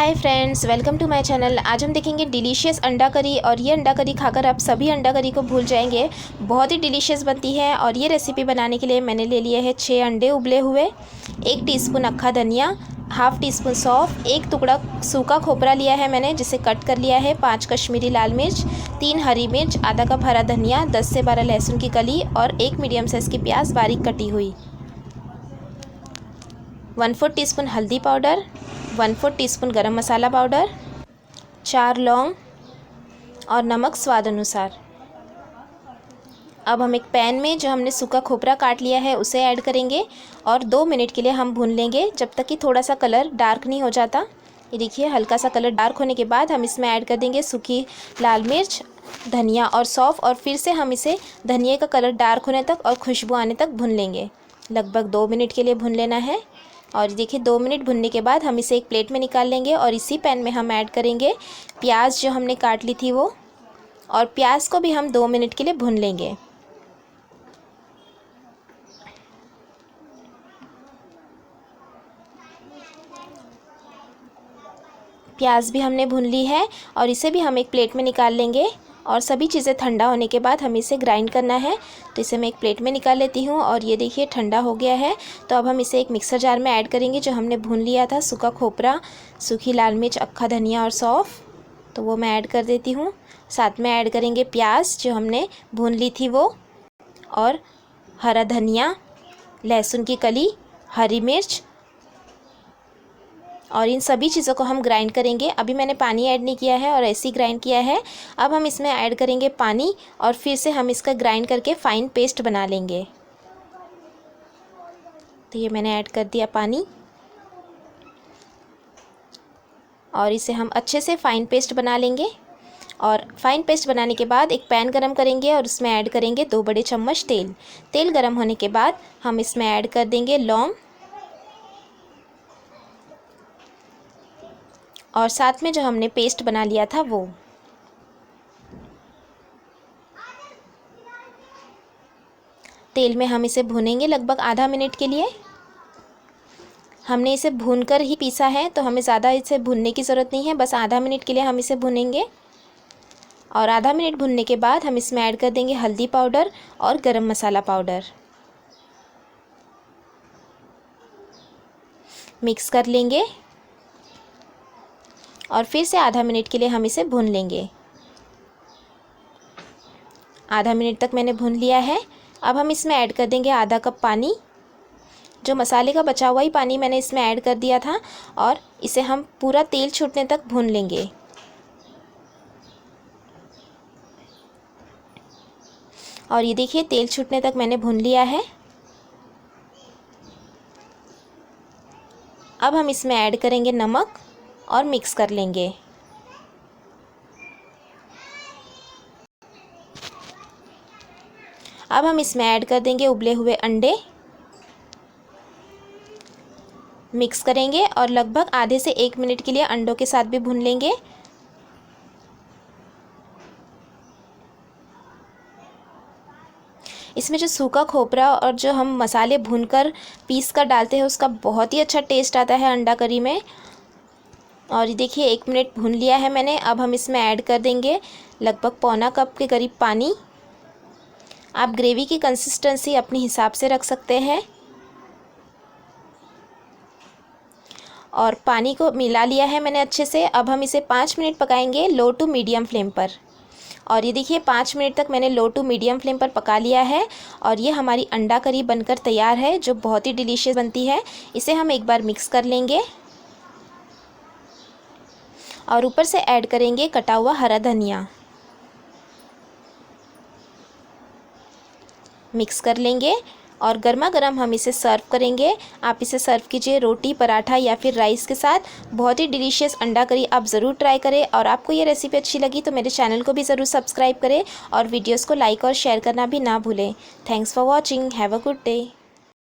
Hi friends, welcome to my channel. आज हम देखेंगे डिलीशियस अंडा करी। और ये अंडा करी खाकर आप सभी अंडा करी को भूल जाएंगे। बहुत ही डिलीशियस बनती है। और ये रेसिपी बनाने के लिए मैंने ले लिए हैं 6 अंडे उबले हुए, 1 टीस्पून अक्खा धनिया, हाफ टी स्पून सौंफ, 1 टुकड़ा सूखा खोपरा लिया है मैंने जिसे कट कर लिया है, 5 कश्मीरी लाल मिर्च, 3 हरी मिर्च, आधा कप हरा धनिया, 10 से 12 लहसुन की कली और 1 मीडियम साइज़ की प्याज बारीक कटी हुई, 1/4 टीस्पून हल्दी पाउडर, 1/4 टीस्पून गरम मसाला पाउडर, 4 लौंग और नमक स्वाद अनुसार। अब हम एक पैन में जो हमने सूखा खोपरा काट लिया है उसे ऐड करेंगे और 2 मिनट के लिए हम भून लेंगे जब तक कि थोड़ा सा कलर डार्क नहीं हो जाता। ये देखिए, हल्का सा कलर डार्क होने के बाद हम इसमें ऐड कर देंगे सूखी लाल मिर्च, धनिया और सौंफ। और फिर से हम इसे धनिया का कलर डार्क होने तक और खुशबू आने तक भून लेंगे। लगभग 2 मिनट के लिए भून लेना है। और देखिए, 2 मिनट भुनने के बाद हम इसे एक प्लेट में निकाल लेंगे और इसी पैन में हम ऐड करेंगे प्याज जो हमने काट ली थी वो। और प्याज को भी हम 2 मिनट के लिए भून लेंगे। प्याज भी हमने भून ली है और इसे भी हम एक प्लेट में निकाल लेंगे। और सभी चीज़ें ठंडा होने के बाद हमें इसे ग्राइंड करना है। तो इसे मैं एक प्लेट में निकाल लेती हूँ। और ये देखिए, ठंडा हो गया है। तो अब हम इसे एक मिक्सर जार में ऐड करेंगे जो हमने भून लिया था, सूखा खोपरा, सूखी लाल मिर्च, अक्खा धनिया और सौंफ। तो वो मैं ऐड कर देती हूँ। साथ में ऐड करेंगे प्याज जो हमने भून ली थी वो, और हरा धनिया, लहसुन की कली, हरी मिर्च। और इन सभी चीज़ों को हम ग्राइंड करेंगे। अभी मैंने पानी ऐड नहीं किया है और ऐसे ही ग्राइंड किया है। अब हम इसमें ऐड करेंगे पानी और फिर से हम इसका ग्राइंड करके फ़ाइन पेस्ट बना लेंगे। तो ये मैंने ऐड कर दिया पानी और इसे हम अच्छे से फ़ाइन पेस्ट बना लेंगे। और फ़ाइन पेस्ट बनाने के बाद एक पैन गरम करेंगे और उसमें ऐड करेंगे 2 बड़े चम्मच तेल। तेल गरम होने के बाद हम इसमें ऐड कर देंगे लौंग और साथ में जो हमने पेस्ट बना लिया था वो। तेल में हम इसे भूनेंगे लगभग आधा मिनट के लिए। हमने इसे भूनकर ही पीसा है तो हमें ज़्यादा इसे भूनने की ज़रूरत नहीं है, बस आधा मिनट के लिए हम इसे भूनेंगे। और आधा मिनट भूनने के बाद हम इसमें ऐड कर देंगे हल्दी पाउडर और गरम मसाला पाउडर। मिक्स कर लेंगे और फिर से आधा मिनट के लिए हम इसे भून लेंगे। आधा मिनट तक मैंने भून लिया है। अब हम इसमें ऐड कर देंगे आधा कप पानी। जो मसाले का बचा हुआ ही पानी मैंने इसमें ऐड कर दिया था और इसे हम पूरा तेल छूटने तक भून लेंगे। और ये देखिए, तेल छूटने तक मैंने भून लिया है। अब हम इसमें ऐड करेंगे नमक और मिक्स कर लेंगे। अब हम इसमें ऐड कर देंगे उबले हुए अंडे। मिक्स करेंगे और लगभग आधे से 1 मिनट के लिए अंडों के साथ भी भून लेंगे। इसमें जो सूखा खोपरा और जो हम मसाले भूनकर पीस कर डालते हैं उसका बहुत ही अच्छा टेस्ट आता है अंडा करी में। और ये देखिए, 1 मिनट भून लिया है मैंने। अब हम इसमें ऐड कर देंगे लगभग पौना कप के करीब पानी। आप ग्रेवी की कंसिस्टेंसी अपने हिसाब से रख सकते हैं। और पानी को मिला लिया है मैंने अच्छे से। अब हम इसे 5 मिनट पकाएंगे लो टू मीडियम फ्लेम पर। और ये देखिए, 5 मिनट तक मैंने लो टू मीडियम फ्लेम पर पका लिया है। और ये हमारी अंडा करी बनकर तैयार है जो बहुत ही डिलीशियस बनती है। इसे हम एक बार मिक्स कर लेंगे और ऊपर से ऐड करेंगे कटा हुआ हरा धनिया। मिक्स कर लेंगे और गर्मा गर्म हम इसे सर्व करेंगे। आप इसे सर्व कीजिए रोटी, पराठा या फिर राइस के साथ। बहुत ही डिलीशियस अंडा करी आप ज़रूर ट्राई करें। और आपको ये रेसिपी अच्छी लगी तो मेरे चैनल को भी ज़रूर सब्सक्राइब करें और वीडियोस को लाइक और शेयर करना भी ना भूलें। Thanks for watching. Have a good day.